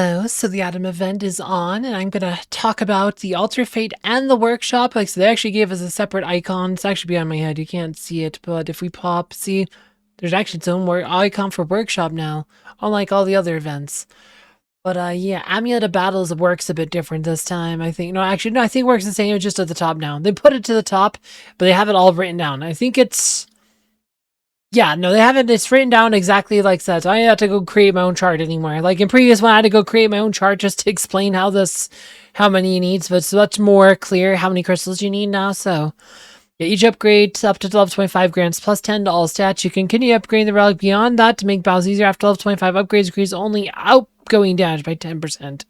Hello, so the Atom event is on, and I'm going to talk about the Altar Fate and the Workshop. Like, so they actually gave us a separate icon. It's actually behind my head. You can't see it, but if we pop, see, there's actually its own icon for Workshop now, unlike all the other events. But yeah, Amulet of Battles works a bit different this time, I think. No, actually, no, I think it works the same, it's just at the top now. They put it to the top, but they have it all written down. I think it's... Yeah, no, they haven't. It's written down exactly like that. So I have to go create my own chart anymore. Like in previous one, I had to go create my own chart just to explain how many you need. But it's much more clear how many crystals you need now. So yeah, each upgrade up to level 25 grants plus 10 to all stats. You can continue upgrading the relic beyond that to make battles easier. After level 25, upgrades increase only outgoing damage by 10%.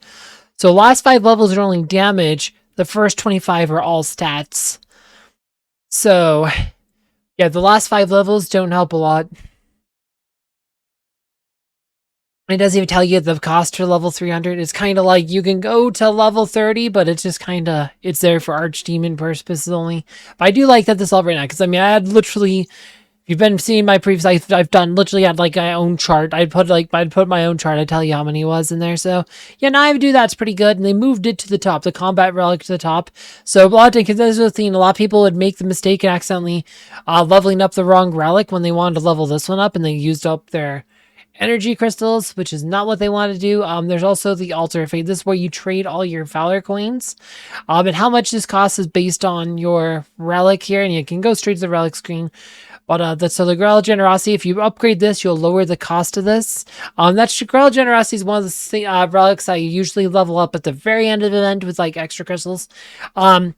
So last 5 levels are only damage. The first 25 are all stats. So yeah, the last 5 levels don't help a lot. It doesn't even tell you the cost for level 300. It's kind of like you can go to level 30, but it's just kind of, it's there for Archdemon purposes only. But I do like that this all right now, because I mean, I had literally, if you've been seeing my previous, I've done literally had like my own chart. I'd put my own chart. I'd tell you how many was in there. So yeah, now I do that's pretty good. And they moved it to the top, the combat relic to the top. So a lot of, because this is the thing, a lot of people would make the mistake of accidentally leveling up the wrong relic when they wanted to level this one up, and they used up their energy crystals, which is not what they want to do. There's also the Altar Fate. This is where you trade all your Valor coins. And how much this costs is based on your relic here, and you can go straight to the relic screen. But so the Grail Generosity, if you upgrade this, you'll lower the cost of this. That's Grail Generosity is one of the relics that you usually level up at the very end of the event with like extra crystals. And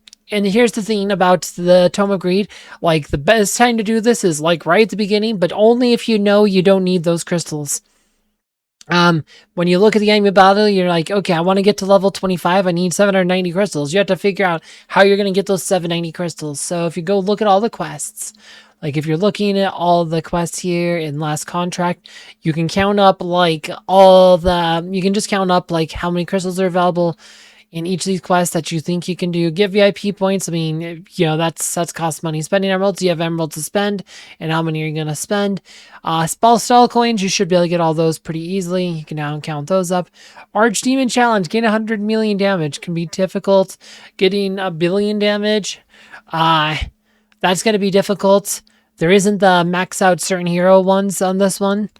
here's the thing about the Tome of Greed, like the best time to do this is like right at the beginning, but only if you know you don't need those crystals. When you look at the enemy battle, you're like, okay, I want to get to level 25. I need 790 crystals. You have to figure out how you're going to get those 790 crystals. So if you go look at all the quests, like if you're looking at all the quests here in Last Contract, you can count up like you can just count up like how many crystals are available in each of these quests that you think you can do. Get VIP points. I mean, you know, that's cost money. Spending emeralds, you have emeralds to spend, and how many are you going to spend? Spell stall coins, you should be able to get all those pretty easily. You can now count those up. Archdemon challenge, gain 100 million damage, can be difficult. Getting 1 billion damage, that's going to be difficult. There isn't the max out certain hero ones on this one.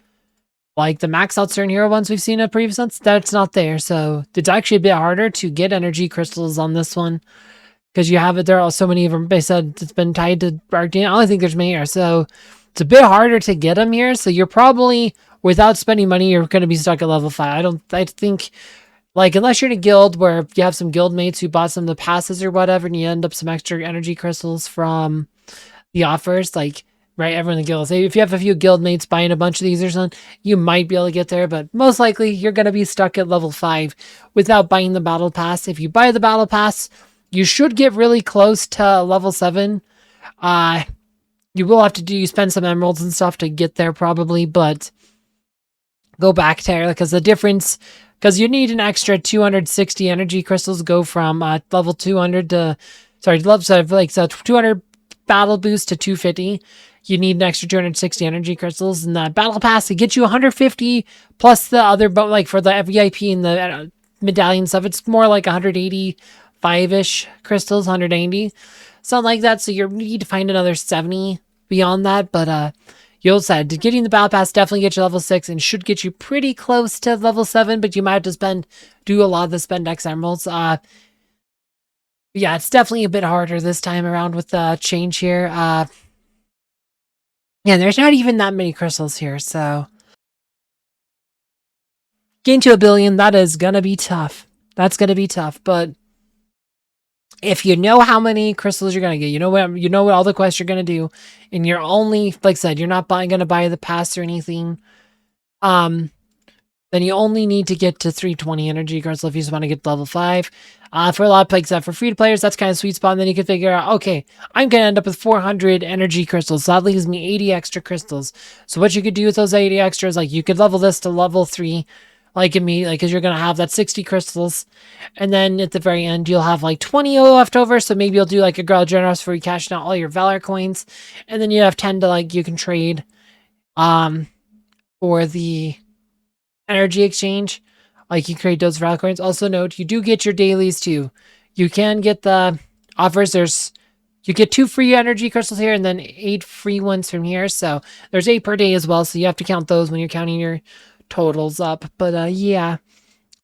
Like the max out certain hero ones we've seen in previous ones, that's not there. So it's actually a bit harder to get energy crystals on this one, because you have it. There are so many of them. They said it's been tied to Archdemon. I don't think there's many here. So it's a bit harder to get them here. So you're probably, without spending money, you're going to be stuck at level 5. I think, like, unless you're in a guild where you have some guild mates who bought some of the passes or whatever, and you end up some extra energy crystals from the offers, like, right, everyone in the guild. If you have a few guild mates buying a bunch of these or something, you might be able to get there, but most likely you're going to be stuck at level 5 without buying the battle pass. If you buy the battle pass, you should get really close to level 7. You will have to spend some emeralds and stuff to get there probably, but go back there, because the difference, because you need an extra 260 energy crystals to go from level 200 to, sorry, like so 200 battle boost to 250. You need an extra 260 energy crystals, and the battle pass to get you 150 plus the other, but like for the VIP and the medallion stuff, it's more like 185-ish crystals, 180, something like that. So you need to find another 70 beyond that. But you'll said getting the battle pass definitely get you level 6 and should get you pretty close to level 7, but you might have to do a lot of the spend X emeralds. Yeah, it's definitely a bit harder this time around with the change here. Yeah, there's not even that many crystals here, so getting to 1 billion, that is gonna be tough. That's gonna be tough, but if you know how many crystals you're gonna get, you know what all the quests you're gonna do, and you're only, like I said, you're not gonna buy the pass or anything, then you only need to get to 320 energy crystals if you just want to get to level 5. For a lot of players, for free players, that's kind of sweet spot. And then you can figure out, okay, I'm going to end up with 400 energy crystals. So that leaves me 80 extra crystals. So what you could do with those 80 extras, like you could level this to level 3, like immediately, because you're going to have that 60 crystals. And then at the very end, you'll have like 20 left over. So maybe you'll do like a Grail Generous where you cash out all your Valor coins. And then you have 10 to like, you can trade for the energy exchange, Like you create those relic coins. Also note, you do get your dailies too. You can get the offers. You get 2 free energy crystals here and then 8 free ones from here. So there's 8 per day as well. So you have to count those when you're counting your totals up. But yeah.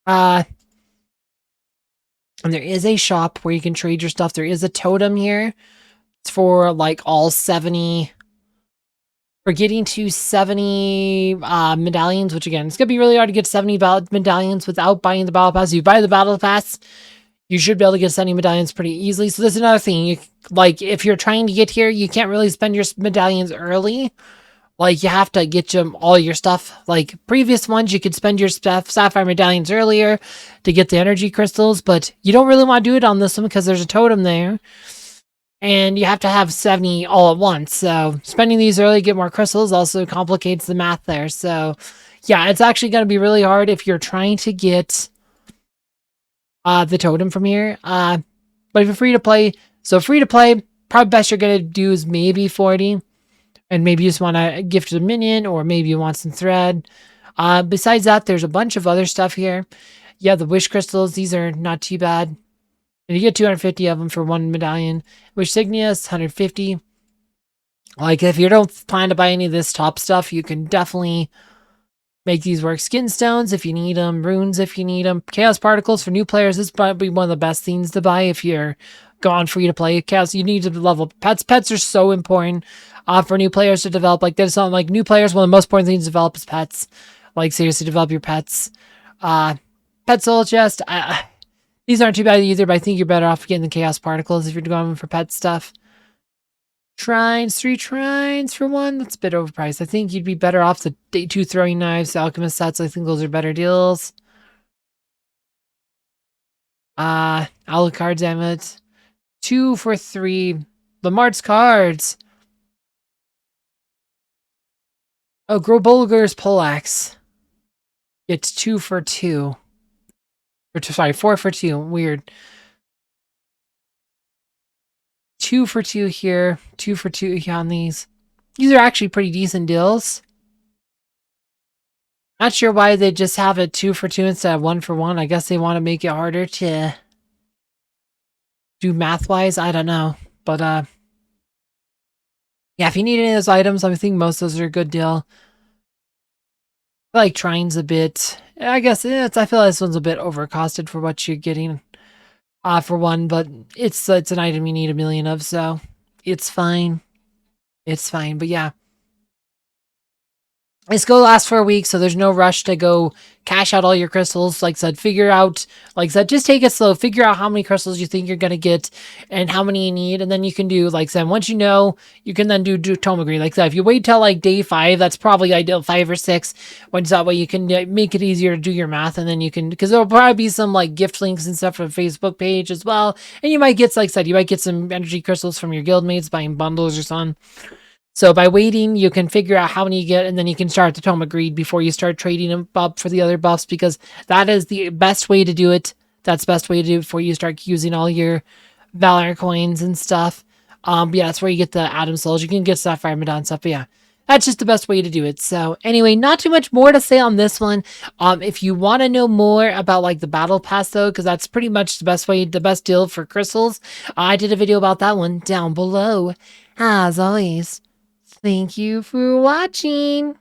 And there is a shop where you can trade your stuff. There is a totem here. It's for like all 70. For getting to 70 medallions, which again, it's going to be really hard to get 70 medallions without buying the battle pass. If you buy the battle pass, you should be able to get 70 medallions pretty easily. So this is another thing. Like, if you're trying to get here, you can't really spend your medallions early. Like, you have to get all your stuff. Like, previous ones, you could spend your sapphire medallions earlier to get the energy crystals, but you don't really want to do it on this one because there's a totem there. And you have to have 70 all at once. So spending these early to get more crystals also complicates the math there. So yeah, it's actually going to be really hard if you're trying to get the totem from here. But if you're free to play, probably best you're going to do is maybe 40. And maybe you just want to gift a minion, or maybe you want some thread. Besides that, there's a bunch of other stuff here. Yeah, the wish crystals, these are not too bad. And you get 250 of them for 1 medallion. Wish Signius, 150. Like, if you don't plan to buy any of this top stuff, you can definitely make these work. Skin stones if you need them. Runes if you need them. Chaos particles for new players. This might be one of the best things to buy if you're gone free to play. Chaos, you need to level pets. Pets are so important for new players to develop. Like, there's something like new players, one of the most important things to develop is pets. Like, seriously, develop your pets. Pet soul chest. These aren't too bad either, but I think you're better off getting the chaos particles if you're going for pet stuff. Shrines, 3 shrines for 1. That's a bit overpriced. I think you'd be better off the day 2 throwing knives, the alchemist sets. I think those are better deals. Alucard, damn it. 2 for 3. Lamart's cards. Oh, Grobulger's poleaxe. It's 2 for 2. Sorry, 4 for 2. Weird. 2 for 2 here. 2 for 2 on these. These are actually pretty decent deals. Not sure why they just have it 2 for 2 instead of 1 for 1. I guess they want to make it harder to do math-wise. I don't know. But, yeah, if you need any of those items, I think most of those are a good deal. I like Trine's a bit. I guess I feel like this one's a bit overcosted for what you're getting for 1, but it's an item you need a million of, so it's fine. It's fine, but yeah. This go last for a week, so there's no rush to go cash out all your crystals. Like I said, just take it slow. Figure out how many crystals you think you're going to get and how many you need. And then you can do, like I said, once you know, you can then do totem agree. Like I said, if you wait till like day 5, that's probably ideal, 5 or 6. Once that way you can make it easier to do your math. And then you can, because there'll probably be some like gift links and stuff for the Facebook page as well. And you might get, like I said, you might get some energy crystals from your guildmates buying bundles or something. So by waiting, you can figure out how many you get, and then you can start the totem agreed before you start trading them up for the other buffs, because that is the best way to do it. That's the best way to do it before you start using all your Valor coins and stuff. Yeah, that's where you get the Atom Souls. You can get Sapphire Madon stuff, but yeah, that's just the best way to do it. So anyway, not too much more to say on this one. If you want to know more about like the battle pass though, because that's pretty much the best deal for crystals, I did a video about that one down below. As always, thank you for watching.